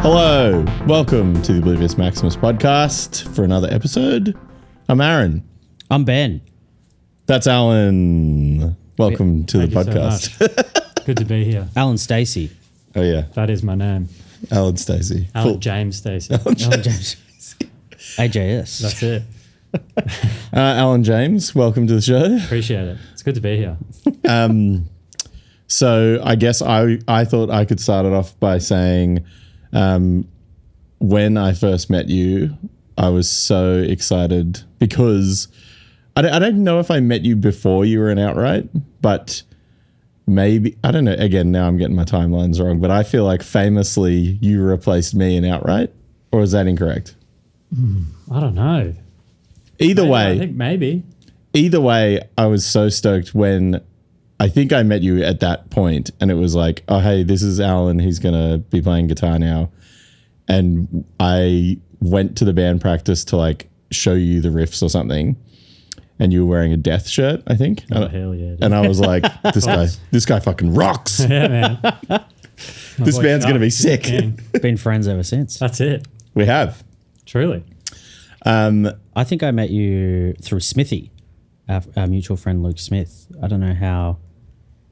Hello, welcome to the Oblivious Maximus podcast for another episode. I'm Aaron. I'm Ben. That's Allan. Welcome to the podcast. So good to be here. Allan Stacey. Oh yeah, That is my name. Allan Stacey. Alan James Stacey. Allan James. AJS. That's it. Allan James, welcome to the show. Appreciate it. It's good to be here. So I guess I thought I could start it off by saying when I first met you, I was so excited because I don't know if I met you before you were an Outright, but maybe, I don't know. Again, now I'm getting my timelines wrong, but I feel like famously you replaced me in Outright, or is that incorrect? I don't know. Either way. I think maybe. Either way, I was so stoked when I think I met you at that point and it was like, oh, hey, this is Allan. He's going to be playing guitar now. And I went to the band practice to like show you the riffs or something. And you were wearing a Death shirt, I think. Oh, hell yeah. And I was like, this guy fucking rocks. Yeah, man. This band's going to be sick. Been friends ever since. That's it. We have. Truly. I think I met you through Smithy, our mutual friend Luke Smith. I don't know how.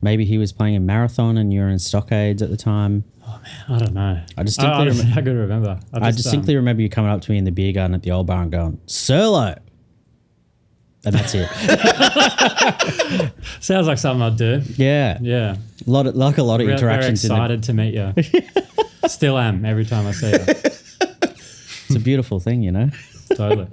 Maybe he was playing in Marathon and you were in Stockades at the time. Oh, man. I don't know. I distinctly I could remember. I distinctly remember you coming up to me in the beer garden at the old bar and going, Serlo. And that's it. Sounds like something I'd do. Yeah. Yeah. A lot of interactions. Very excited to meet you. Still am every time I see you. It's a beautiful thing, you know? Totally.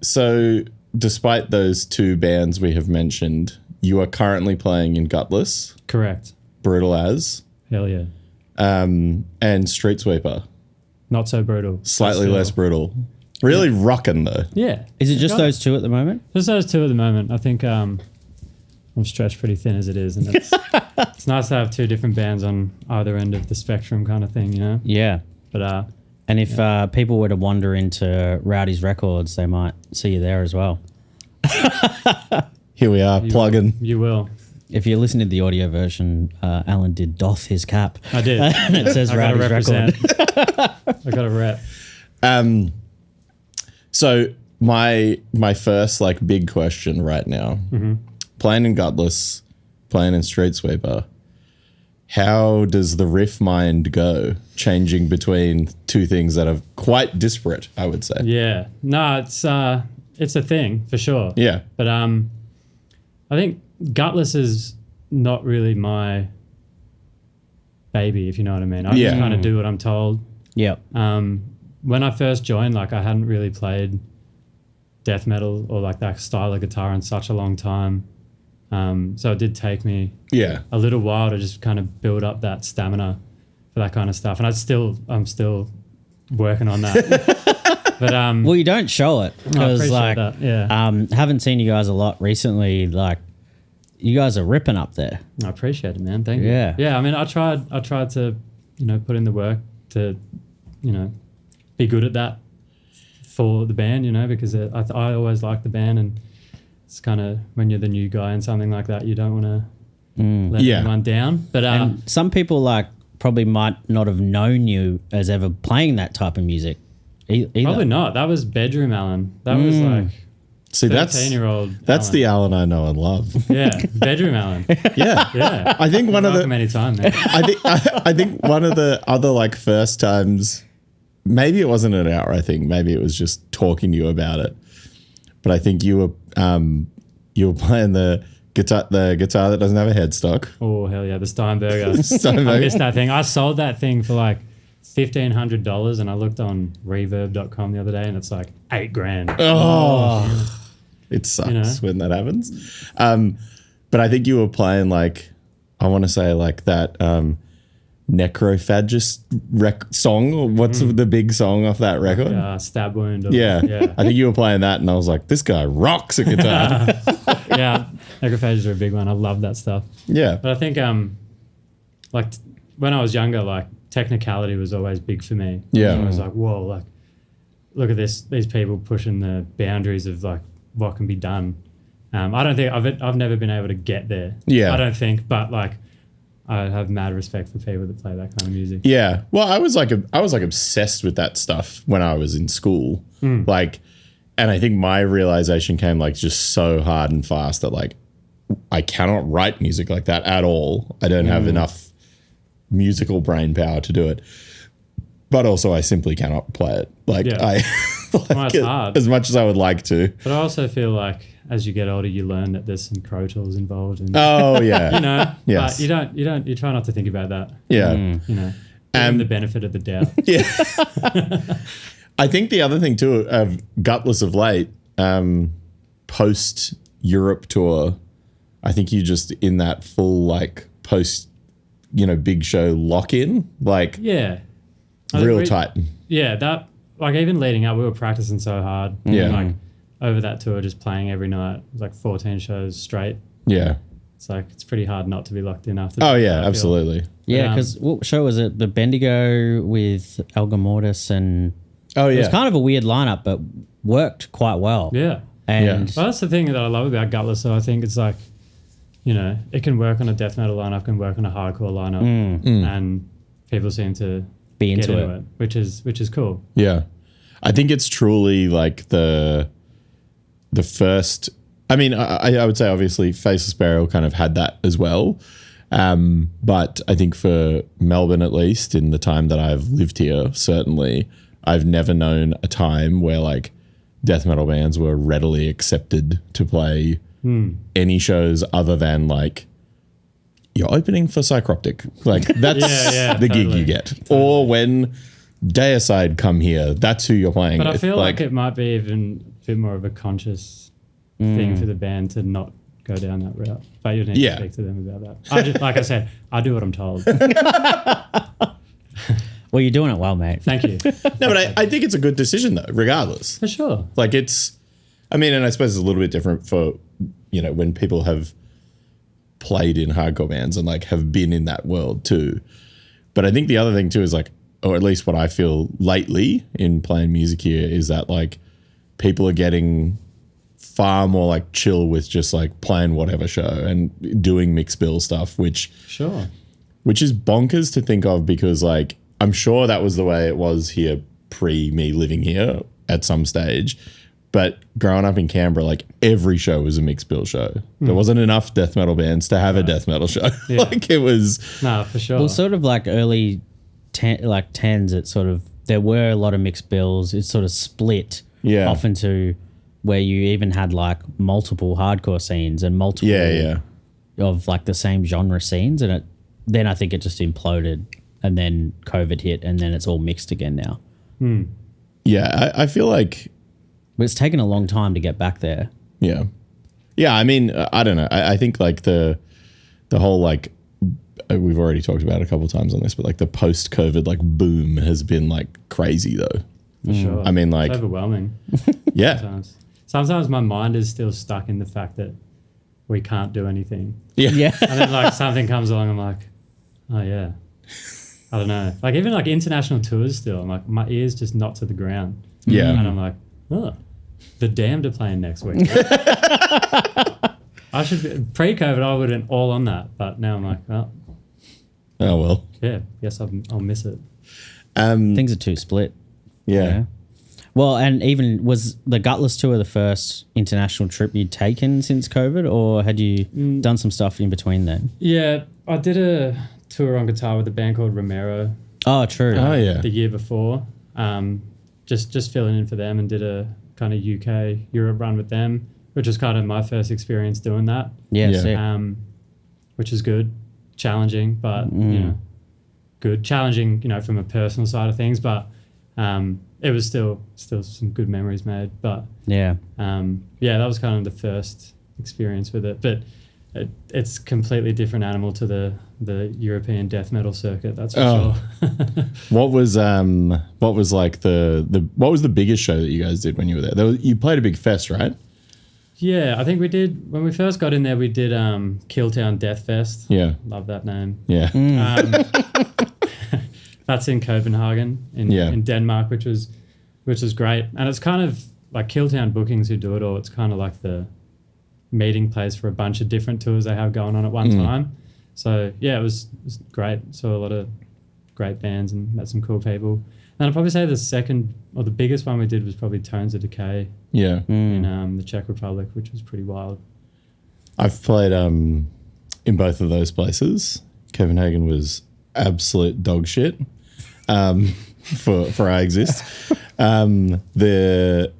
So despite those two bands we have mentioned, you are currently playing in Gutless, Correct. Brutal As, Hell yeah. and Street Sweeper. Not so brutal. Slightly Still. less brutal. Really rocking though. Yeah. Is it just those two at the moment? Just those two at the moment. I think I'm stretched pretty thin as it is, and it's nice to have two different bands on either end of the spectrum, kind of thing, you know. Yeah. But And if people were to wander into Rowdy's Records, they might see you there as well. Here we are, plugging. You will. If you listen to the audio version, Allan did doff his cap. I did. And it says I gotta Rowdy's Record. represent. I got to rep. So my first like big question right now, playing in Gutless, playing in Street Sweeper, how does the riff mind go changing between two things that are quite disparate, I would say? Yeah. No, it's a thing for sure. Yeah. But I think Gutless is not really my baby, if you know what I mean. I just kind of do what I'm told. Yep. When I first joined, like I hadn't really played death metal or like that style of guitar in such a long time. So it did take me a little while to just kind of build up that stamina for that kind of stuff. And I'm still working on that. But well, you don't show it because like that. Yeah. haven't seen you guys a lot recently. Like you guys are ripping up there. I appreciate it, man. Thank you. Yeah. Yeah. I mean, I tried to, put in the work to, be good at that for the band, because I always liked the band, and it's kind of when you're the new guy and something like that, you don't want to let anyone down. But and some people like probably might not have known you as ever playing that type of music either. Probably not. That was Bedroom Allan. That was like 13-year-old That's Allan. the Allan I know and love. Yeah, Bedroom Allan. Yeah. Yeah. I think one of the many times, man. I think one of the other like first times, maybe it wasn't an Outright thing, maybe it was just talking to you about it. But I think you were playing the guitar that doesn't have a headstock. Oh hell yeah, the Steinberger. Steinberger. I missed that thing. I sold that thing for like $1,500, and I looked on Reverb.com the other day, and it's like $8,000. Oh, it sucks when that happens. But I think you were playing like, I want to say like that Necrophagist song, or what's the big song off that record? Stab Wound. Yeah. I think you were playing that, and I was like, this guy rocks a guitar. Yeah, Necrophages are a big one. I love that stuff. Yeah. But I think like when I was younger, like technicality was always big for me. Yeah. I was like, whoa, like look at these people pushing the boundaries of like what can be done. I don't think I've never been able to get there. Yeah. I don't think, but like I have mad respect for people that play that kind of music. Yeah. Well, I was like obsessed with that stuff when I was in school. Like, and I think my realization came like just so hard and fast that like I cannot write music like that at all. I don't have enough musical brain power to do it. But also I simply cannot play it. Like it's hard. As much as I would like to. But I also feel like as you get older, you learn that there's some Pro Tools involved. And, oh yeah. you know, yes. But you try not to think about that. Yeah. You know, give the benefit of the doubt. Yeah. I think the other thing too, Gutless of late, post Europe tour, I think you just in that full like post, big show lock in, like real tight. Yeah, that like even leading up, we were practicing so hard. Yeah, like over that tour, just playing every night, it was like 14 shows straight. Yeah, it's like it's pretty hard not to be locked in after. Oh yeah, absolutely. Yeah, because what show was it? The Bendigo with Elgar Mortis and it was kind of a weird lineup, but worked quite well. Yeah, and well, that's the thing that I love about Gutless. So I think it's like, it can work on a death metal lineup, can work on a hardcore lineup, and people seem to be into it, which is cool. Yeah, I think it's truly like the first. I mean, I would say obviously Faceless Burial kind of had that as well, but I think for Melbourne, at least in the time that I've lived here, certainly I've never known a time where like death metal bands were readily accepted to play any shows other than like you're opening for Psychroptic. Like that's the gig you get. Totally. Or when Deicide come here, that's who you're playing but with. I feel like it might be even a bit more of a conscious thing for the band to not go down that route. But you need to speak to them about that. Like I said, I do what I'm told. Well, you're doing it well, mate. Thank you. No, but I think it's a good decision though, regardless. For sure. Like and I suppose it's a little bit different for, when people have played in hardcore bands and like have been in that world too. But I think the other thing too is like, or at least what I feel lately in playing music here is that like people are getting far more like chill with just like playing whatever show and doing mixed bill stuff, which is bonkers to think of because like I'm sure that was the way it was here pre me living here at some stage. But growing up in Canberra, like every show was a mixed bill show. There wasn't enough death metal bands to have a death metal show. Yeah. Like it was. No, for sure. Well, sort of like early tens, it sort of, there were a lot of mixed bills. It sort of split off into where you even had like multiple hardcore scenes and multiple of like the same genre scenes. And then I think it just imploded and then COVID hit and then it's all mixed again now. Yeah, I feel like. But it's taken a long time to get back there. Yeah. Yeah, I mean, I don't know. I think like the whole like, we've already talked about it a couple of times on this, but like the post-COVID like boom has been like crazy though. For sure. I mean like. It's overwhelming. Yeah. Sometimes my mind is still stuck in the fact that we can't do anything. Yeah. And then like something comes along, I'm like, oh yeah. I don't know. Like even like international tours still, I'm like, my ear's just not to the ground. Yeah. And I'm like, oh, the Damned are playing next week. I should be, pre-COVID, I would have been all on that. But now I'm like, oh well. Yeah, yes, I'll miss it. Things are too split. Yeah. Well, and even was the Gutless tour the first international trip you'd taken since COVID, or had you done some stuff in between then? Yeah, I did a tour on guitar with a band called Romero. Oh, true. The year before. Just filling in for them and did a kind of UK Europe run with them, which was kind of my first experience doing that. Yeah. Which is good, challenging, but good. Challenging, from a personal side of things, but it was still some good memories made. But that was kind of the first experience with it. But it's completely different animal to the European death metal circuit, that's for sure. What was like what was the biggest show that you guys did when you were there? You played a big fest, right? Yeah, I think we did. When we first got in there, we did Killtown Death Fest. Yeah. Love that name. Yeah. That's in Copenhagen in Denmark, which was great. And it's kind of like Killtown Bookings who do it all. It's kind of like the meeting place for a bunch of different tours they have going on at one time. So yeah, it was great. Saw a lot of great bands and met some cool people. And I'd probably say the second or the biggest one we did was probably Tones of Decay. Yeah. In the Czech Republic, which was pretty wild. I've played in both of those places. Copenhagen was absolute dog shit. For I Exist. The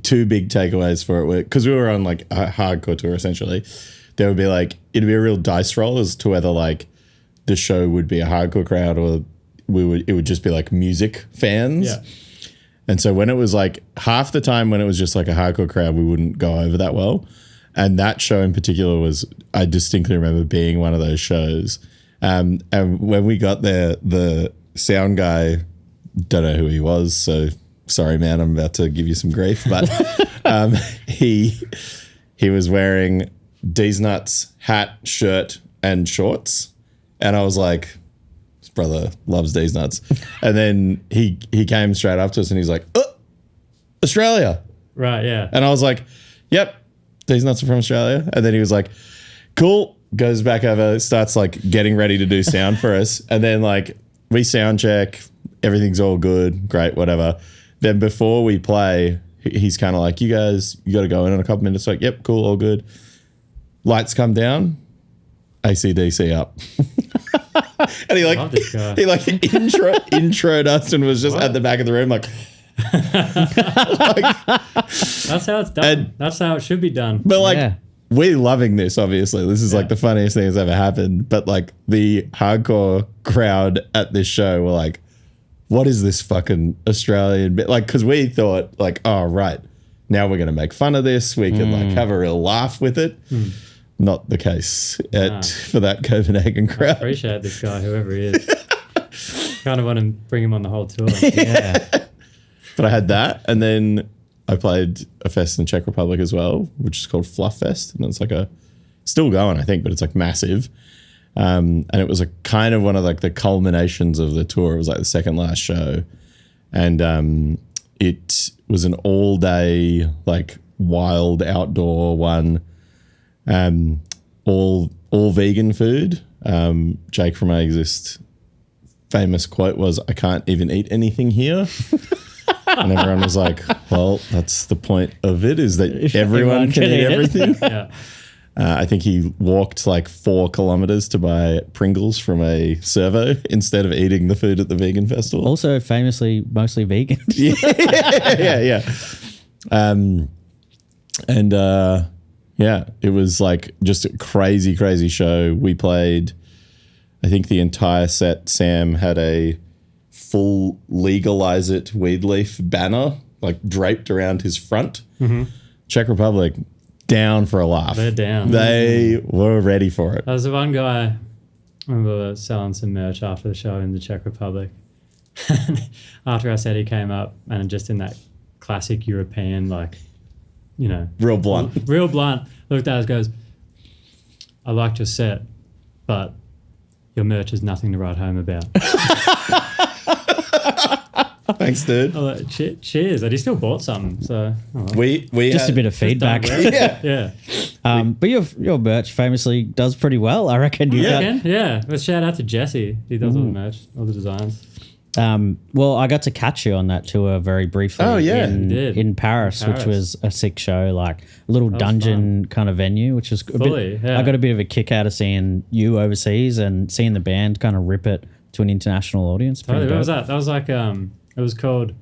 two big takeaways for it were, because we were on like a hardcore tour essentially, there would be like, it'd be a real dice roll as to whether like the show would be a hardcore crowd or it would just be like music fans. Yeah. And so when it was like half the time when it was just like a hardcore crowd, we wouldn't go over that well. And that show in particular was, I distinctly remember being one of those shows. And when we got there, the sound guy, don't know who he was, so sorry, man, I'm about to give you some grief. But he was wearing D's Nuts hat, shirt, and shorts. And I was like, this brother loves D's Nuts. And then he came straight up to us and he's like, oh, Australia. Right, yeah. And I was like, yep, D's Nuts are from Australia. And then he was like, cool, goes back over, starts like getting ready to do sound for us. And then like we sound check, everything's all good, great, whatever. Then before we play, he's kind of like, you guys, you got to go in a couple minutes. Like, yep, cool, all good. Lights come down, AC/DC up. And he like introed us and was just at the back of the room like, that's how it's done. That's how it should be done. But like, we're loving this, obviously. This is like the funniest thing that's ever happened. But like the hardcore crowd at this show were like, what is this fucking Australian bit? Like, because we thought like, oh, right, now we're going to make fun of this. We can like have a real laugh with it. Not the case for that Copenhagen crowd. I appreciate this guy, whoever he is. Kind of want to bring him on the whole tour. Yeah. But I had that, and then I played a fest in Czech Republic as well, which is called Fluff Fest, and it's like still going, I think, but it's like massive. And it was a kind of one of like the culminations of the tour. It was like the second last show, and it was an all day like wild outdoor one, all vegan food. Jake from I Exist famous quote was, "I can't even eat anything here." And everyone was like, well, that's the point of it, is that everyone can eat everything. Yeah. I think he walked like 4 kilometers to buy Pringles from a servo instead of eating the food at the vegan festival. Also famously mostly vegan. Yeah. It was like just a crazy, crazy show. We played, I think the entire set, Sam had a full legalize it weed leaf banner like draped around his front. Czech Republic, down for a laugh. They're down. They were ready for it. There was the one guy, I remember selling some merch after the show in the Czech Republic. After I said, he came up and just in that classic European, like, you know, real blunt, looked at us, goes, I liked your set, but your merch is nothing to write home about. Thanks, dude. Like, cheers. And he still bought something. So we just a bit of feedback. Yeah. But your merch famously does pretty well, I reckon. Yeah. But shout out to Jesse. He does all the merch, all the designs. Well, I got to catch you on that tour very briefly. Oh, yeah. in Paris, which was a sick show, like a little dungeon kind of venue, which was I got a bit of a kick out of seeing you overseas and seeing the band kind of rip it to an international audience. Totally. What was that? That was like it was called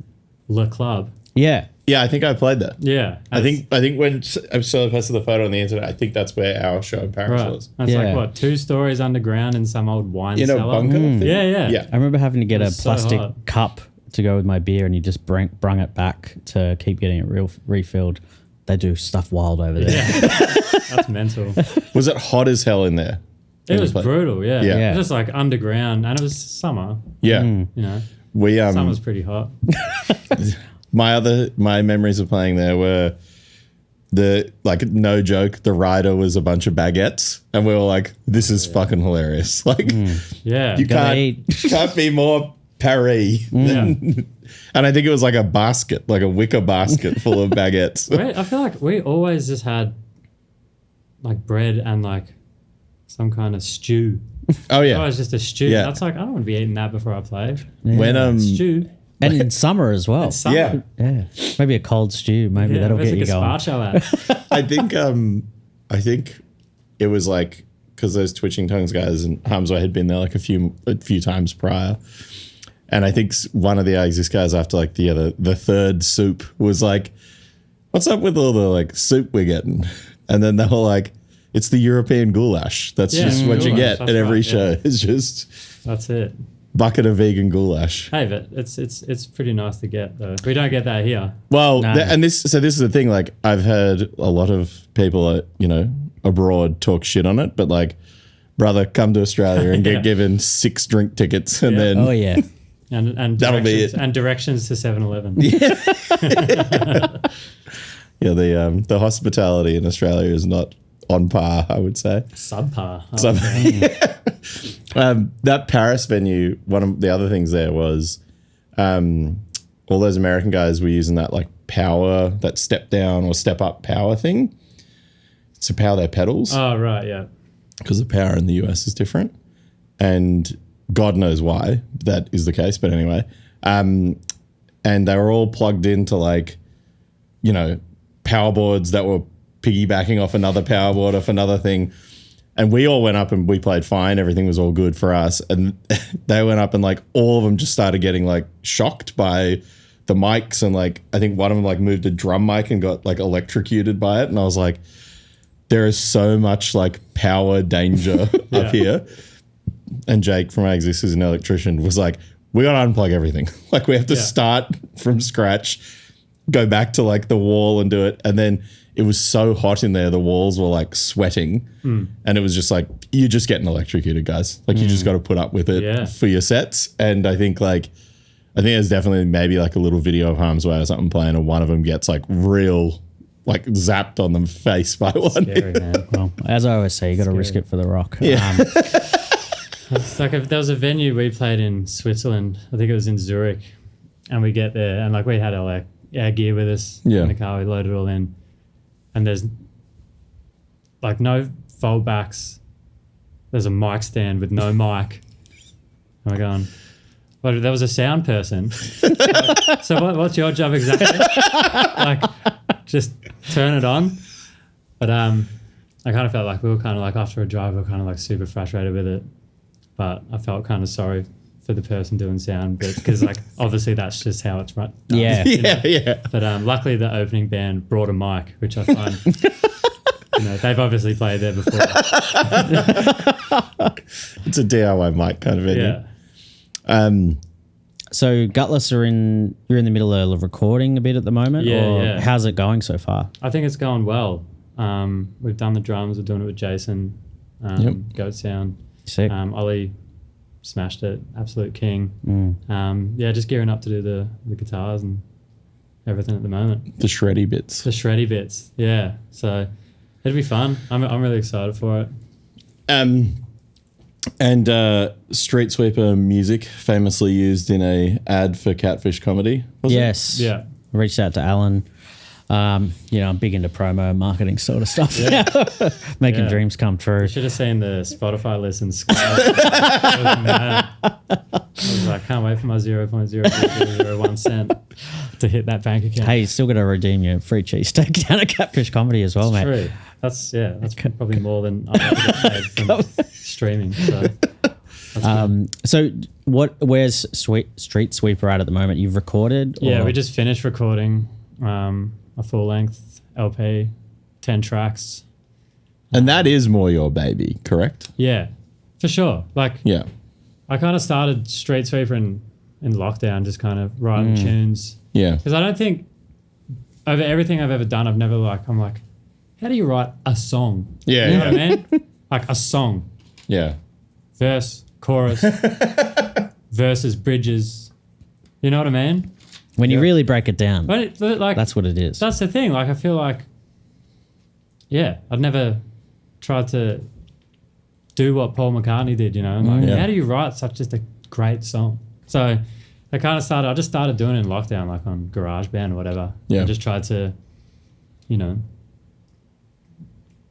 Le Club. Yeah. Yeah, I think I played that. Yeah. I think when I posted the photo on the internet, I think that's where our show in Paris was. It's like, what, 2 stories underground in some old wine cellar? Bunker thing? Yeah. I remember having to get a plastic cup to go with my beer, and you just brung it back to keep getting it refilled. They do stuff wild over there. Yeah. That's mental. Was it hot as hell in there? It was brutal, yeah. Yeah. It was just like underground, and it was summer. Yeah. You know, summer's pretty hot. My memories of playing there were no joke, the rider was a bunch of baguettes, and we were like, this is fucking hilarious. Like, you can't be more Paris. And I think it was like a basket, like a wicker basket full of baguettes. I feel like we always just had like bread and like some kind of stew. Oh yeah, it's just a stew. Yeah. That's like I don't want to be eating that before I play. When Stew. And in summer as well. Yeah. Maybe a cold stew. Maybe that'll get you going. I think it was like because those Twitching Tongues guys and Hamza had been there like a few times prior, and I think one of the Axis guys after like the third soup was like, "What's up with all the like soup we're getting?" And then they were like, "It's the European goulash. That's just what you get at every show. Yeah. It's just that's it." Bucket of vegan goulash. Hey, but it's pretty nice to get though. We don't get that here. Well, this is the thing. Like I've heard a lot of people, abroad talk shit on it, but like, brother, come to Australia and get given 6 drink tickets, and then and that'll be it. And directions to 7-Eleven. Yeah, the hospitality in Australia is not on par, I would say. Subpar. That Paris venue, one of the other things there was all those American guys were using that like power, that step down or step up power thing to power their pedals. Oh, right, yeah. Because the power in the US is different. And God knows why that is the case. But anyway, and they were all plugged into like, power boards that were piggybacking off another power board off another thing. And we all went up and we played fine. Everything was all good for us. And they went up and like all of them just started getting like shocked by the mics. And like, I think one of them like moved a drum mic and got like electrocuted by it. And I was like, there is so much like power danger up here. And Jake from Axis, who's an electrician, was like, we got to unplug everything. Like we have to start from scratch, go back to like the wall and do it. And then it was so hot in there, the walls were like sweating. And it was just like, you're just getting electrocuted, guys. Like you just got to put up with it for your sets. And I think there's definitely maybe like a little video of Harm's Way or something playing, and one of them gets like real, like zapped on the face by one. Scary, man. Well, as I always say, you got to risk it for the rock. Yeah. It's like there was a venue we played in Switzerland. I think it was in Zurich, and we get there and like we had our gear with us in the car. We loaded it all in, and there's like no foldbacks. There's a mic stand with no mic. And we're going, well, there was a sound person. So what's your job exactly? Like, just turn it on. But I kind of felt like we were kind of like after a drive, we were kind of like super frustrated with it. But I felt kind of sorry for the person doing sound, because like obviously that's just how it's run. Yeah. But luckily the opening band brought a mic, which I find they've obviously played there before. It's a DIY mic kind of venue. Yeah. So Gutless you're in the middle of recording a bit at the moment. Yeah. How's it going so far? I think it's going well. We've done the drums. We're doing it with Jason. Goat Sound. Sick. Ollie smashed it. Absolute king. Just gearing up to do the guitars and everything at the moment. The shreddy bits. Yeah. So it'll be fun. I'm really excited for it. And Street Sweeper music, famously used in a ad for Catfish Comedy. Yes. Yeah. I reached out to Allan. I'm big into promo marketing sort of stuff. Making dreams come true. You should have seen the Spotify listens. I was like, can't wait for my 0.0001 cent to hit that bank account. Hey, you still got to redeem your free cheesesteak down at Catfish Comedy as well, mate. True. That's probably more than I ever get paid from streaming. So where's Street Sweeper at the moment? You've recorded? Yeah, we just finished recording a full-length LP, 10 tracks. And that is more your baby, correct? Yeah, for sure. I kind of started Street Sweeper in lockdown, just kind of writing tunes. Yeah. Because I don't think over everything I've ever done, I'm like, how do you write a song? Yeah. You know what I mean? Like a song. Yeah. Verse, chorus, verses, bridges. You know what I mean? When you really break it down, but that's what it is. That's the thing. Like, I feel like, I've never tried to do what Paul McCartney did, how do you write just a great song? So I just started doing it in lockdown, like on GarageBand or whatever. Yeah. I just tried to,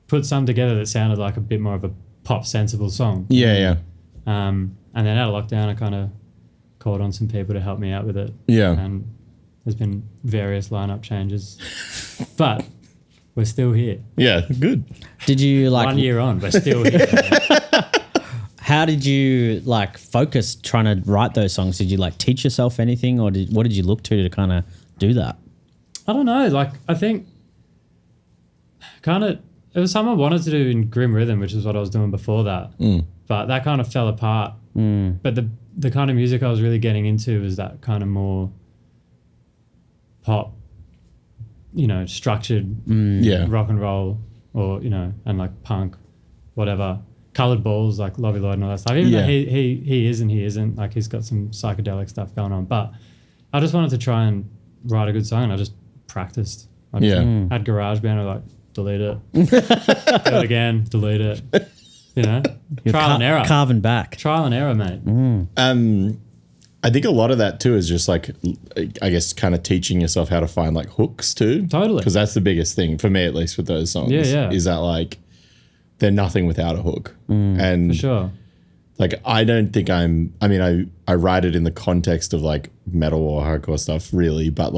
put something together that sounded like a bit more of a pop sensible song. Yeah. And then out of lockdown, I kind of called on some people to help me out with it. Yeah. And there's been various lineup changes, but we're still here. Yeah, good. Did you 1 year on, we're still here. How did you focus trying to write those songs? Did you teach yourself anything, or what did you look to kind of do that? I don't know. I think it was something I wanted to do in Grim Rhythm, which is what I was doing before that. But that kind of fell apart. But the kind of music I was really getting into was that kind of more pop, structured rock and roll, or and punk, whatever. Coloured Balls, like Lobby Lloyd and all that stuff. Even though he is and he isn't, he's got some psychedelic stuff going on. But I just wanted to try and write a good song, and I just practiced. I just had GarageBand, I delete it, do it again, delete it. Trial and error. Carving back. Trial and error, mate. I think a lot of that too is just I guess kind of teaching yourself how to find hooks too. Totally. Because that's the biggest thing for me, at least with those songs. Yeah. Is that they're nothing without a hook. And for sure. I don't think I write it in the context of metal or hardcore stuff really, but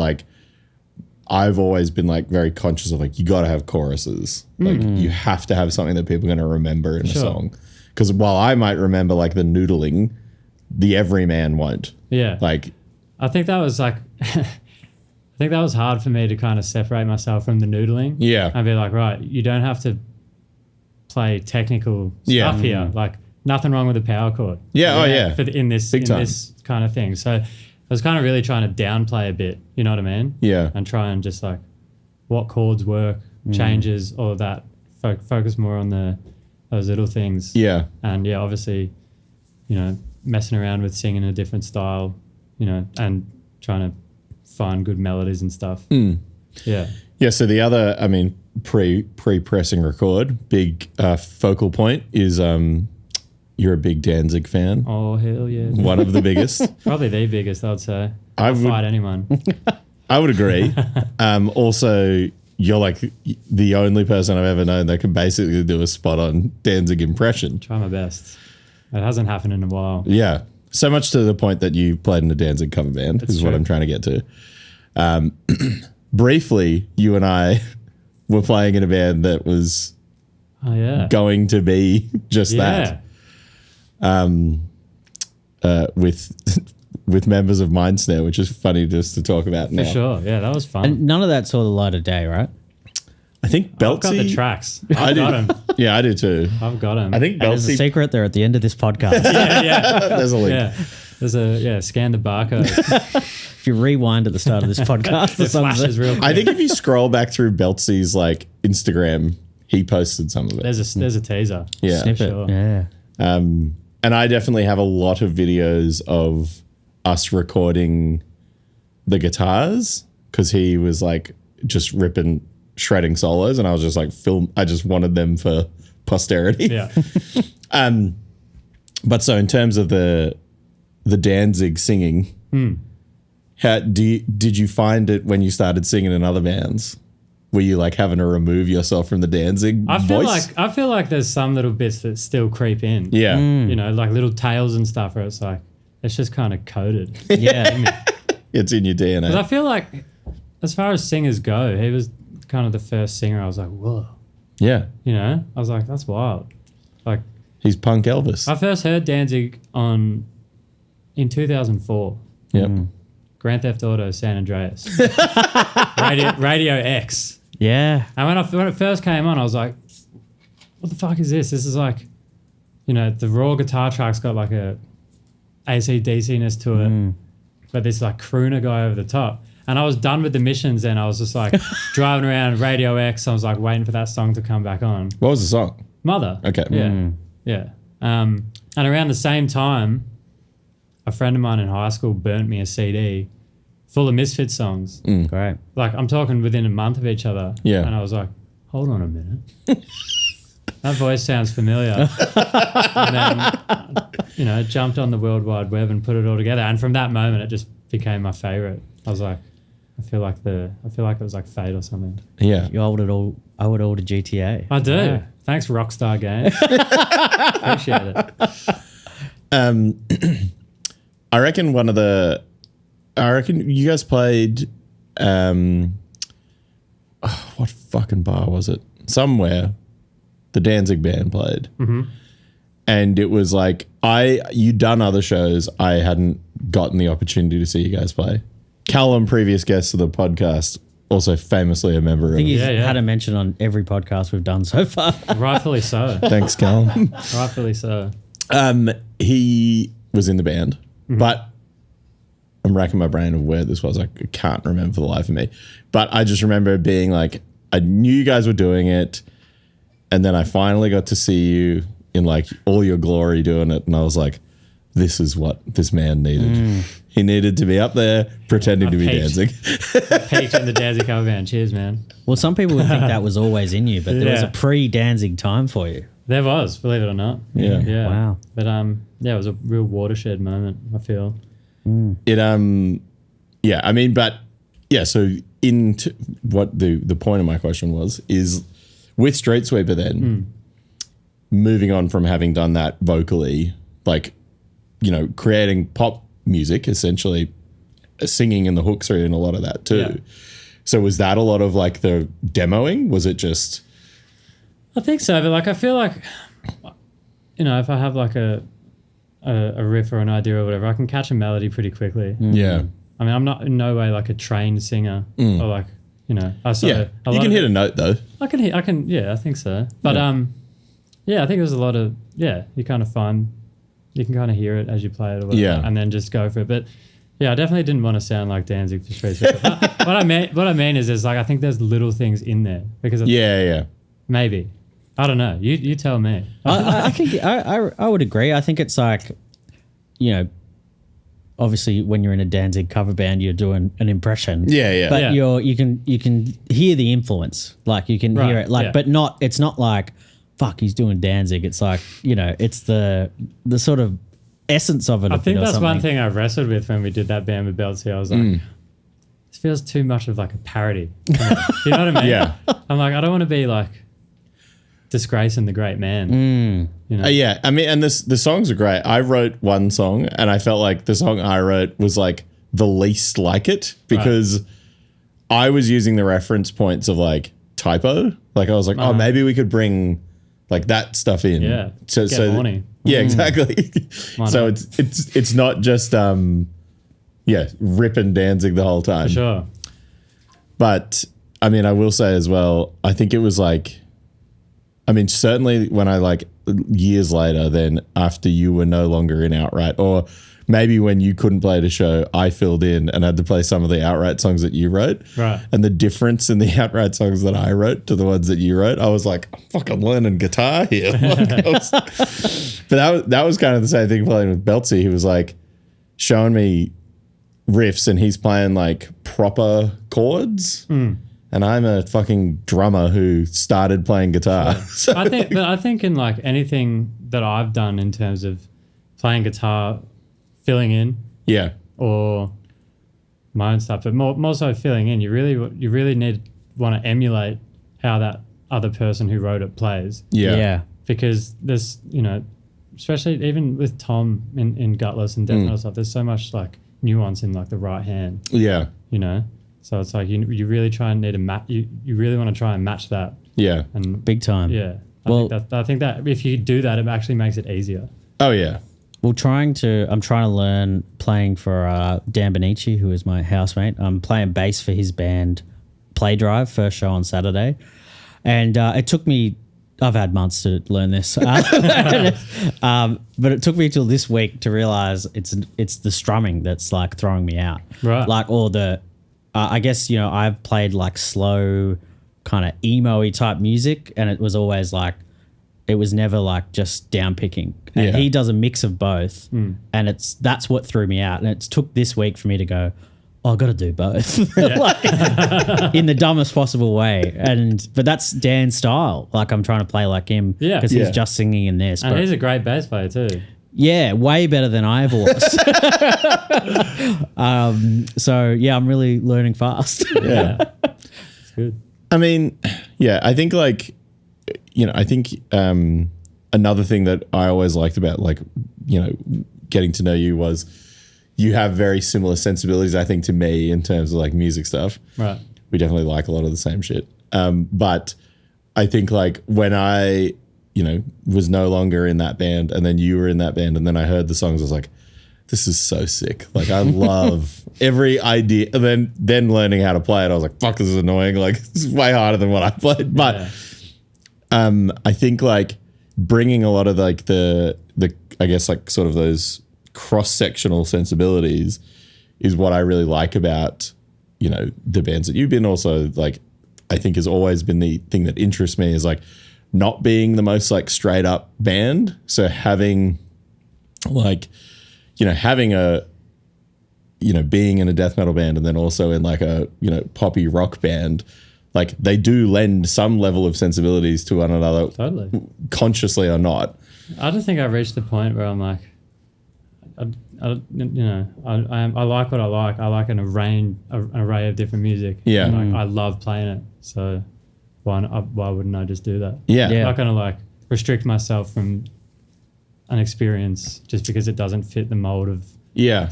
I've always been very conscious of you got to have choruses. You have to have something that people are going to remember in a song. Because while I might remember the noodling, the everyman won't. Yeah. I think that was I think that was hard for me to kind of separate myself from the noodling. Yeah. And be right, you don't have to play technical stuff here. Nothing wrong with a power chord. Yeah. In this kind of thing. So I was kind of really trying to downplay a bit, you know what I mean? Yeah. And try and just what chords work, changes, all of that. Focus more on those little things. Yeah. And obviously, messing around with singing a different style, and trying to find good melodies and stuff. Yeah. Yeah. So the other, pre-pressing record, big focal point is you're a big Danzig fan. Oh, hell yeah. One of the biggest. Probably the biggest, I'd say. I'll fight anyone. I would agree. Also, you're the only person I've ever known that can basically do a spot-on Danzig impression. Try my best. It hasn't happened in a while. Yeah. So much to the point that you played in a Danzig cover band is what I'm trying to get to. Briefly, you and I were playing in a band that was going to be just that. With members of Mindsnare, which is funny just to talk about now. For sure. Yeah, that was fun. And none of that saw the light of day, right? I think Beltsy... I've got the tracks. I got them. Yeah, I do too. I've got them. I think Beltsy... There's a secret there at the end of this podcast. yeah. There's a link. Yeah. There's scan the barcode. If you rewind at the start of this podcast, it flashes real quick. I think if you scroll back through Beltsy's Instagram, he posted some of it. There's a teaser. Yeah. Snippet. Sure. Yeah. And I definitely have a lot of videos of us recording the guitars because he was just shredding solos, and I was just I just wanted them for posterity. Yeah. But so in terms of the Danzig singing, did you find it when you started singing in other bands? Were you having to remove yourself from the Danzig voice? I feel like there's some little bits that still creep in. Yeah. Little tails and stuff where it's it's just kind of coded. Yeah. It's in your DNA. Because I feel as far as singers go, he was kind of the first singer I was whoa. Yeah. I was that's wild. He's punk Elvis. I first heard Danzig in 2004. Yep. Grand Theft Auto San Andreas. Radio X. Yeah. And when it first came on, I was what the fuck is this? This is the raw guitar track's got a AC/DC-ness to it, but this crooner guy over the top. And I was done with the missions, and I was just driving around Radio X. I was waiting for that song to come back on. What was the song? Mother. Okay. Yeah. Yeah. And around the same time, a friend of mine in high school burnt me a CD full of Misfits songs. Great. I'm talking within a month of each other. Yeah. And I was hold on a minute. That voice sounds familiar. And then, jumped on the World Wide Web and put it all together. And from that moment, it just became my favorite. I was I feel like it was like fate or something. Yeah. You owe it all to GTA. I do. Yeah. Thanks, Rockstar Games. Appreciate it. I reckon you guys played what fucking bar was it? Somewhere the Danzig band played. Mm-hmm. And it was like you'd done other shows. I hadn't gotten the opportunity to see you guys play. Callum, previous guest of the podcast, also famously a member of. I think he's had a mention on every podcast we've done so far. Rightfully so. Thanks, Callum. Rightfully so. He was in the band, but I'm racking my brain of where this was. I can't remember for the life of me. But I just remember being like, I knew you guys were doing it, and then I finally got to see you in like all your glory doing it, and I was like, this is what this man needed. He needed to be up there pretending to be Danzig. Peaked in the Danzig cover band. Cheers, man. Well, some people would think that was always in you, but there was a pre-Danzig time for you. There was, believe it or not. Yeah. Wow. But it was a real watershed moment, I feel. So into what the point of my question was is with Street Sweeper then, moving on from having done that vocally, like, you know, creating pop music, essentially singing and the hooks are in a lot of that too. Yeah. So was that a lot of like the demoing? Was it just... I think so, but like I feel like, you know, if I have like a riff or an idea or whatever, I can catch a melody pretty quickly. Yeah. I mean, I'm not in no way like a trained singer or like, you know. You can hit a note though. I think so. But I think there's a lot of, you kind of find, you can kind of hear it as you play it or whatever, and then just go for it. But yeah, I definitely didn't want to sound like Danzig for Street Sweeper. What I mean is like, I think there's little things in there because maybe. I don't know. You tell me. I think I would agree. I think it's like, you know, obviously when you're in a Danzig cover band, you're doing an impression. Yeah. But you can hear the influence. Like you can hear it. Like, but it's not like, fuck, he's doing Danzig. It's like, you know, it's the sort of essence of it. I think that's one thing I wrestled with when we did that band with Beltsy. I was like, this feels too much of like a parody. You know what I mean? Yeah. I'm like, I don't want to be like disgracing the great man. You know? I mean, and the songs are great. I wrote one song and I felt like the song I wrote was like the least like it because I was using the reference points of like typo. Like I was like, maybe we could bring like that stuff in. Yeah. So horny. Yeah, exactly. So it's not just ripping Danzig the whole time. For sure. But I mean, I will say as well, I think it was like, I mean, certainly when I like years later, then after you were no longer in Outright, or maybe when you couldn't play the show, I filled in and had to play some of the Outright songs that you wrote. Right. And the difference in the Outright songs that I wrote to the ones that you wrote, I was like, I'm fucking learning guitar here. But that was kind of the same thing playing with Beltsy. He was like showing me riffs and he's playing like proper chords. And I'm a fucking drummer who started playing guitar. Yeah. So I think in like anything that I've done in terms of playing guitar, filling in, or my own stuff, but more so filling in, you really want to emulate how that other person who wrote it plays. Yeah. Because there's, you know, especially even with Tom in Gutless and Death Metal stuff, there's so much like nuance in like the right hand. Yeah. You know. So it's like you really try and need a match. You really want to try and match that. Yeah. And big time. Yeah. I think that if you do that, it actually makes it easier. Oh yeah. Well, I'm trying to learn playing for Dan Benici, who is my housemate. I'm playing bass for his band Play Drive, first show on Saturday. And it took me, I've had months to learn this, but it took me till this week to realize it's the strumming that's like throwing me out. Right. Like all the, I guess, you know, I've played like slow kind of emo-y type music and it was always like, it was never like just down picking. And he does a mix of both and that's what threw me out. And it took this week for me to go, I got to do both like, in the dumbest possible way. But that's Dan's style. Like I'm trying to play like him because he's just singing in this. And he's a great bass player too. Yeah, way better than I ever was. So yeah, I'm really learning fast. Yeah. It's good. I mean, yeah, I think like, I think another thing that I always liked about like, getting to know you was you have very similar sensibilities, I think, to me in terms of like music stuff. Right. We definitely like a lot of the same shit. But I think like when I, was no longer in that band and then you were in that band and then I heard the songs, I was like, this is so sick. Like I love every idea. And then learning how to play it, I was like, fuck, this is annoying. Like this is way harder than what I played. But I think like bringing a lot of like the I guess like sort of those cross-sectional sensibilities is what I really like about, the bands that you've been. Also like, I think has always been the thing that interests me is like not being the most like straight up band. So having like, having a, being in a death metal band and then also in like a, poppy rock band, like they do lend some level of sensibilities to one another, totally, consciously or not. I don't think I've reached the point where I'm like, I like what I like. I like an array of different music. Yeah. And, like, I love playing it. So why wouldn't I just do that? Yeah. I'm not going to like restrict myself from an experience just because it doesn't fit the mold of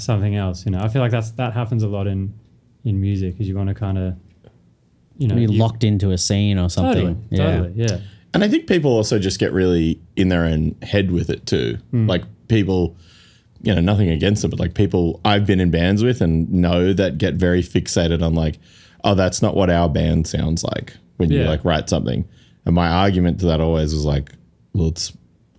something else. I feel like that happens a lot in music, is you want to kind of, you're locked into a scene or something. Totally, yeah. And I think people also just get really in their own head with it too. Like people, nothing against it, but like people I've been in bands with and know that get very fixated on like, oh, that's not what our band sounds like when you like write something. And my argument to that always was like, well,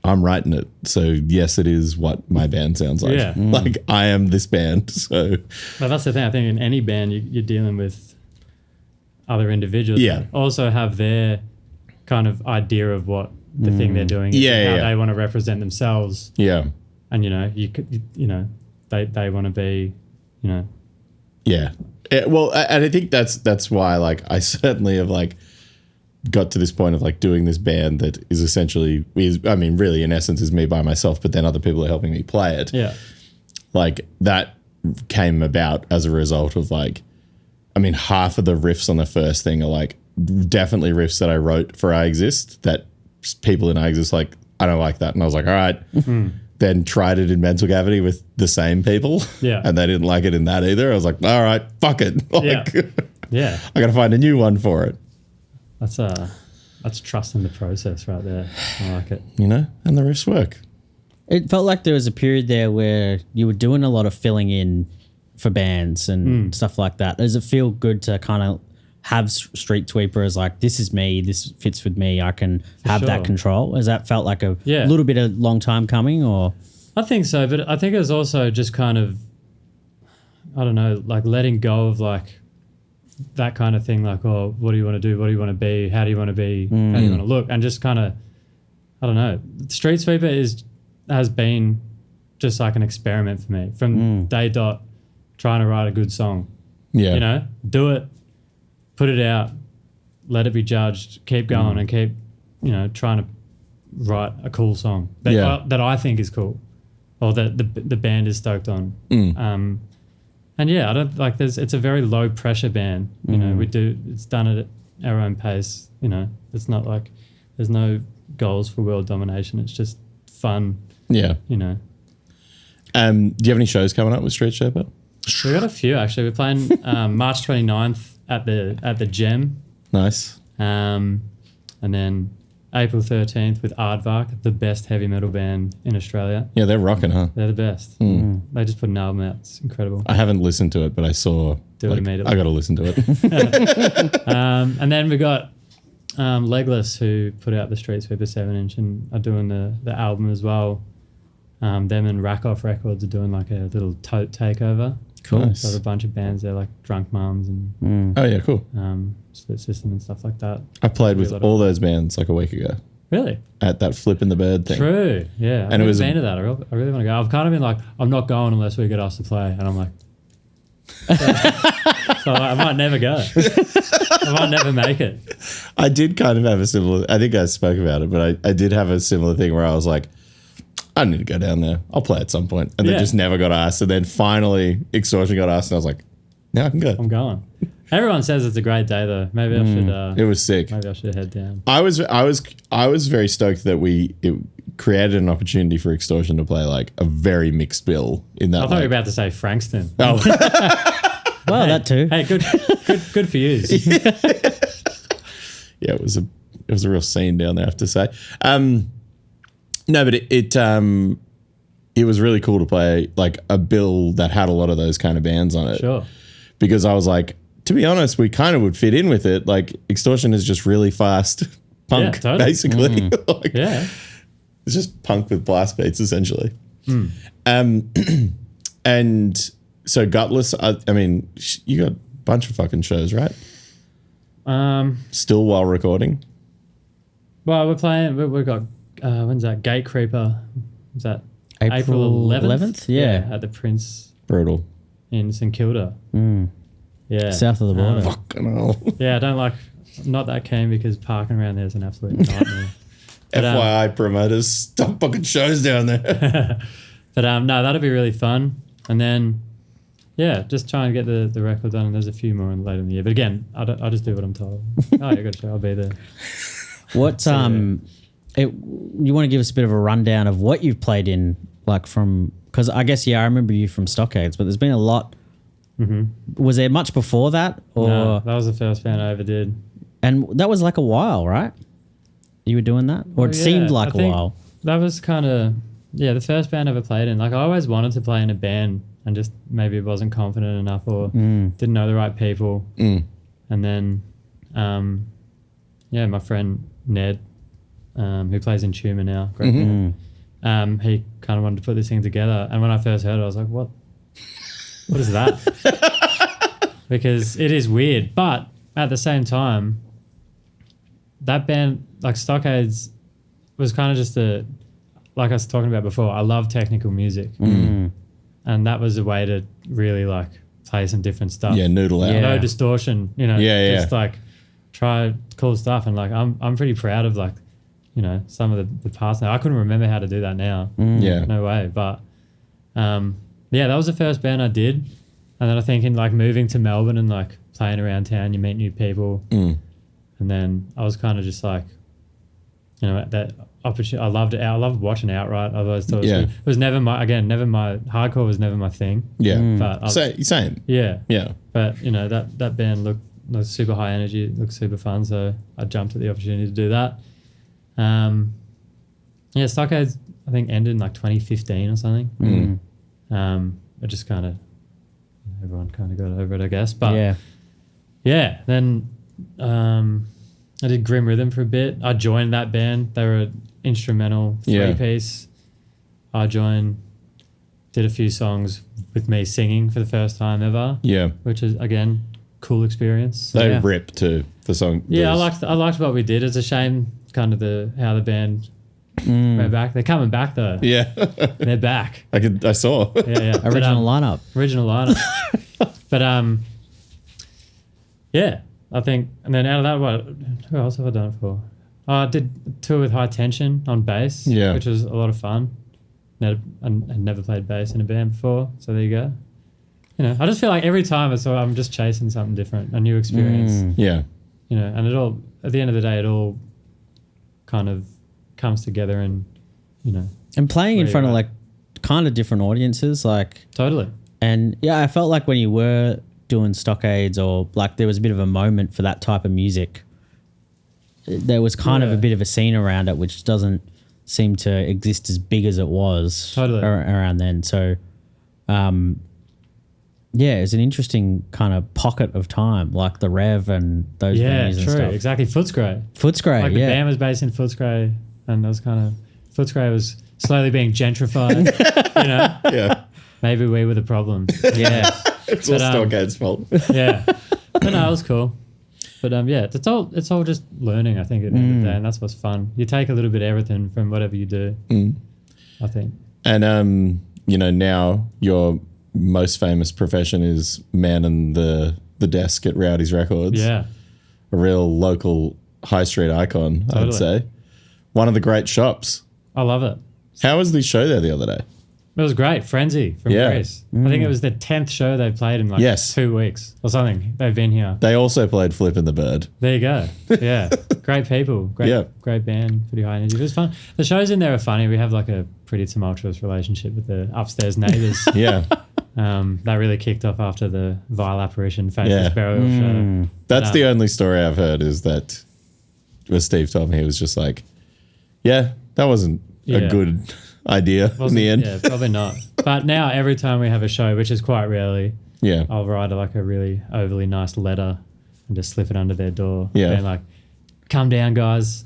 I'm writing it. So yes, it is what my band sounds like. Yeah. Like I am this band. So but that's the thing. I think in any band you're dealing with other individuals that also have their kind of idea of what the thing they're doing is, and how they want to represent themselves. Yeah. And you could, they want to be, Yeah. Well, and I think that's why like I certainly have like got to this point of like doing this band that is essentially really in essence is me by myself, but then other people are helping me play it. Yeah. Like that came about as a result of like, half of the riffs on the first thing are like definitely riffs that I wrote for I Exist that people in I Exist like, I don't like that. And I was like, all right. Then tried it in Mental Cavity with the same people. Yeah. And they didn't like it in that either. I was like, all right, fuck it. Like, yeah. I got to find a new one for it. That's trusting the process right there. I like it. And the riffs work. It felt like there was a period there where you were doing a lot of filling in for bands and stuff like that. Does it feel good to kind of have Street Sweeper as like, this is me, this fits with me, I can have that control? Has that felt like a little bit of long time coming, or? I think so, but I think it was also just kind of, I don't know, like letting go of like that kind of thing, like, oh, what do you want to do? What do you want to be? How do you want to be? How do you want to look? And just kind of, I don't know. Street Sweeper has been just like an experiment for me from day dot, trying to write a good song. Yeah. Do it, put it out, let it be judged, keep going and keep, trying to write a cool song that I think is cool or that the band is stoked on. And I don't like it's a very low pressure band. It's done it at our own pace. It's not like there's no goals for world domination. It's just fun. Yeah. Do you have any shows coming up with Street Sweeper? We got a few actually. We're playing March 29th at the Gem. Nice. And then April 13th with Aardvark, the best heavy metal band in Australia. Yeah, they're rocking, huh? They're the best. They just put an album out. It's incredible. I haven't listened to it, but I saw. Do it immediately. I got to listen to it. And then we got Legless, who put out the Street Sweeper 7-inch and are doing the album as well. Them and Rack Off Records are doing like a little tote takeover. Cool. Nice. Got a bunch of bands there like Drunk Mums and oh yeah, cool. Split System and stuff like that. I played with all those bands like a week ago. Really? At that Flip in the Bird thing. True. Yeah. And it was been to that. I really want to go. I've kind of been like, I'm not going unless we get asked to play, and I'm like, so I might never go. I might never make it. I did kind of have a similar. I think I spoke about it, but I did have a similar thing where I was like, I need to go down there. I'll play at some point. And they just never got asked. And then finally Extortion got asked and I was like, now I can go. I'm going. Everyone says it's a great day though. Maybe I should. It was sick. Maybe I should head down. I was very stoked that it created an opportunity for Extortion to play like a very mixed bill in that. I thought you were about to say Frankston. Oh. Well, that too. Hey, good for you. Yeah, it was a real scene down there, I have to say. No, but it was really cool to play like a bill that had a lot of those kind of bands on it. Sure. Because I was like, to be honest, we kind of would fit in with it. Like Extortion is just really fast punk, totally. Basically. Like, it's just punk with blast beats, essentially. And so Gutless, I mean, you got a bunch of fucking shows, right? Still while recording? Well, we're playing, we've got, when's that? Gate Creeper. Is that April 11th? Yeah. At the Prince. Brutal. In St Kilda. Yeah. South of the border. Fucking hell. Yeah, I don't like, I'm not that keen because parking around there is an absolute nightmare. But, FYI promoters, stop booking shows down there. But no, that'll be really fun. And then, yeah, just try and get the record done. And there's a few more later in the year. But again, I'll just do what I'm told. Oh, yeah, got a show. I'll be there. What you want to give us a bit of a rundown of what you've played in, like from, because I guess I remember you from Stockades, but there's been a lot. Was there much before that? Or no, that was the first band I ever did. And that was like a while, right? You were doing that? Or it seemed like a while. That was kind of, the first band I ever played in. Like I always wanted to play in a band and just maybe wasn't confident enough or didn't know the right people. And then, my friend Ned, who plays in Tumor now, great band, he kind of wanted to put this thing together. And when I first heard it, I was like, what is that? Because it is weird. But at the same time, that band, like Stockades, was kind of just like I was talking about before, I love technical music. And that was a way to really like play some different stuff. Yeah, noodle out. No distortion, just like try cool stuff. And like I'm pretty proud of like, some of the parts now. I couldn't remember how to do that now. Yeah. No way. But that was the first band I did. And then I think in like moving to Melbourne and like playing around town, you meet new people. And then I was kind of just like, that opportunity. I loved it. I loved watching Outright. I always thought it was never my hardcore was never my thing. Yeah. But same. Yeah. Yeah. But that band looked super high energy. It looked super fun. So I jumped at the opportunity to do that. Stockades I think ended in like 2015 or something. It just kind of everyone kind of got over it, I guess. But then I did Grim Rhythm for a bit. I joined that band. They were an instrumental 3-piece. I joined, did a few songs with me singing for the first time ever. Yeah, which is again cool experience. So, they rip too the song. Yeah, I liked what we did. It's a shame kind of how the band went back. They're coming back though. Yeah, they're back. I saw. Yeah. Original lineup. But I think, and then out of that, who else have I done it for? I did a tour with High Tension on bass, which was a lot of fun. I had never played bass in a band before, so there you go. I just feel like every time I'm just chasing something different, a new experience. Yeah. And it all, at the end of the day, it all kind of comes together and, And playing in front of like kind of different audiences, like. Totally. And I felt like when you were doing Stockades or like there was a bit of a moment for that type of music, there was kind of a bit of a scene around it, which doesn't seem to exist as big as it was around then. So, it's an interesting kind of pocket of time, like the Rev and those venues and stuff. Exactly. Footscray. Like the band was based in Footscray, and there was Footscray was slowly being gentrified. Yeah. Maybe we were the problem. Yeah. It's all Stockades' fault. Yeah. But no, it was cool. But it's all just learning, I think, at the end of the day, and that's what's fun. You take a little bit of everything from whatever you do, I think. And now your most famous profession is manning the desk at Rowdy's Records. Yeah. A real local high street icon, I'd say. One of the great shops. I love it. How was the show there the other day? It was great. Frenzy from Greece. I think it was the 10th show they've played in 2 weeks or something. They've been here. They also played Flippin' the Bird. There you go. Yeah. Great people. Great band. Pretty high energy. It was fun. The shows in there are funny. We have like a pretty tumultuous relationship with the upstairs neighbours. That really kicked off after the Vile Apparition Faceless Burial show. That's the only story I've heard is that where Steve told me, he was just like, that wasn't a good idea in the end. Yeah, probably not. But now every time we have a show, which is quite rarely, I'll write a really overly nice letter and just slip it under their door. Being like, come down, guys.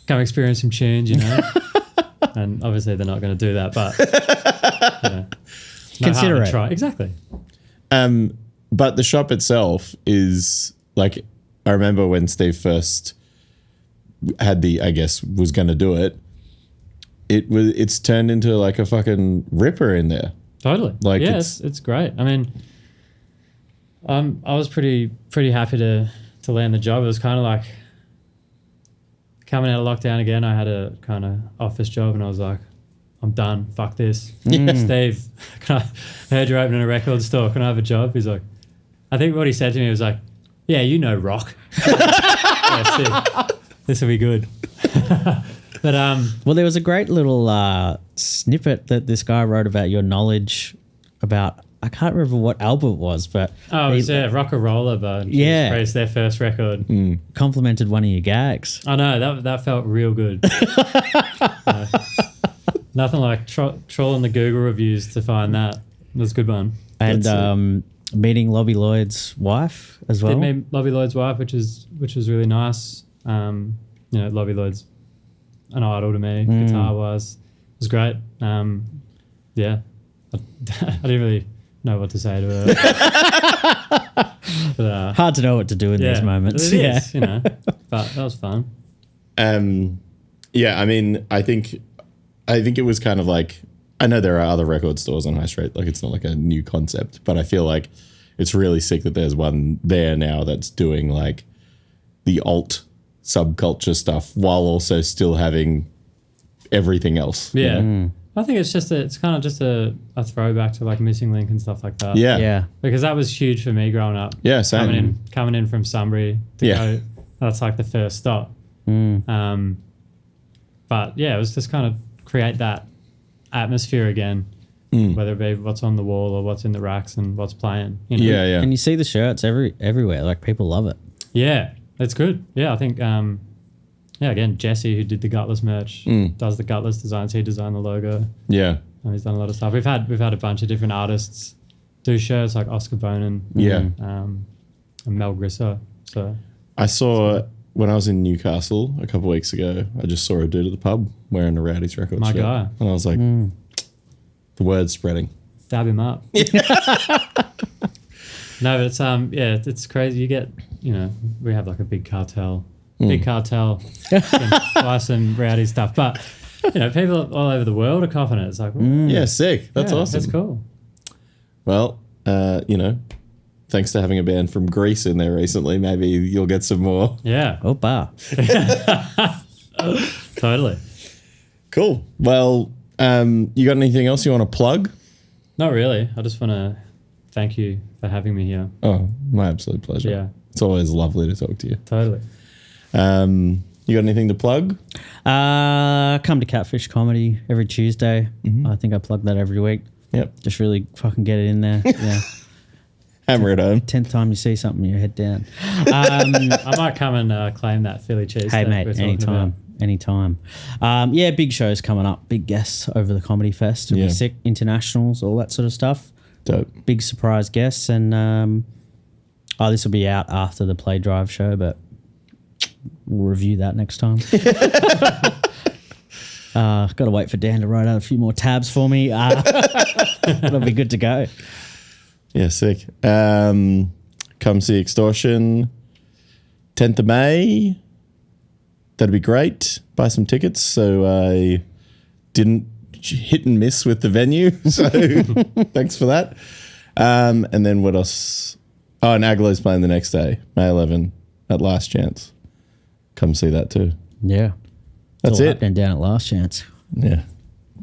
Come experience some tunes, you know. And obviously they're not going to do that, but consider it. Try. Exactly. But the shop itself is like, I remember when Steve first had was going to do it. It's turned into like a fucking ripper in there. Totally. Like it's great. I mean, I was pretty happy to land the job. It was kind of like coming out of lockdown again. I had a kind of office job and I was like, I'm done. Fuck this. Steve, I heard you're opening a record store. Can I have a job? He's like, I think what he said to me was like, yeah, you know rock. This will be good. But well, there was a great little snippet that this guy wrote about your knowledge about. I can't remember what album it was, but it was Rock-A-Roller, but it's their first record. Complimented one of your gags. I know that felt real good. Nothing like trawling the Google reviews to find that. It was a good one. And meeting Lobby Lloyd's wife as well. Did meet Lobby Lloyd's wife, which was really nice. Lobby Lloyd's an idol to me, guitar wise. It was great. I didn't really know what to say to her. But, hard to know what to do in these moments. It is, but that was fun. I mean, I think it was kind of like, I know there are other record stores on High Street, like it's not like a new concept, but I feel like it's really sick that there's one there now that's doing like the alt subculture stuff while also still having everything else. Yeah. I think it's kind of just a throwback to like Missing Link and stuff like that. Yeah. Because that was huge for me growing up. Yeah, same. Coming in from Sunbury to go, that's like the first stop. But yeah, it was just kind of create that atmosphere again, whether it be what's on the wall or what's in the racks and what's playing. Yeah. And you see the shirts everywhere. Like people love it. Yeah. It's good. Yeah, I think, again, Jesse, who did the Gutless merch, does the Gutless designs. He designed the logo. Yeah. And he's done a lot of stuff. We've had a bunch of different artists do shirts like Oscar Bonin and Mel Grisser. So I saw, when I was in Newcastle a couple of weeks ago, I just saw a dude at the pub wearing a Rowdy's record shirt. My guy. And I was like, the word's spreading. Dab him up. No, but it's crazy. You get, we have like a big cartel buy some Rowdy stuff. But, people all over the world are copping it. It's like, yeah, sick. That's awesome. That's cool. Well, thanks to having a band from Greece in there recently, maybe you'll get some more. Yeah. Opa. Totally. Cool. Well, you got anything else you want to plug? Not really. I just want to thank you for having me here. Oh, my absolute pleasure. Yeah. It's always lovely to talk to you. Totally. You got anything to plug? Come to Catfish Comedy every Tuesday. I think I plug that every week. Yep. Just really fucking get it in there. Yeah. Hammer it home. 10th time you see something, you head down. I might come and claim that Philly cheese. Hey, mate, anytime. Big shows coming up. Big guests over the Comedy Fest. It'll be sick. Internationals, all that sort of stuff. Dope. Big surprise guests. And this will be out after the Play Drive show, but we'll review that next time. Got to wait for Dan to write out a few more tabs for me. It'll be good to go. Yeah, sick. Come see Extortion 10th of May. That'd be great. Buy some tickets. So I didn't hit and miss with the venue. So thanks for that. And then what else? Oh, and Aguilar's playing the next day, May 11 at Last Chance. Come see that too. Yeah. That's it. Up and down at Last Chance. Yeah.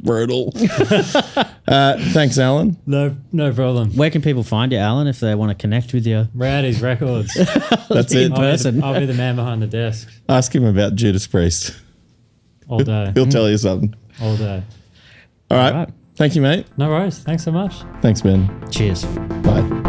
Brutal. Thanks, Allan. No problem. Where can people find you, Allan, if they want to connect with you? Rowdy's Records. That's it. In person. I'll be the man behind the desk. Ask him about Judas Priest. All day. He'll tell you something. All day. All right. Thank you, mate. No worries. Thanks so much. Thanks, Ben. Cheers. Bye.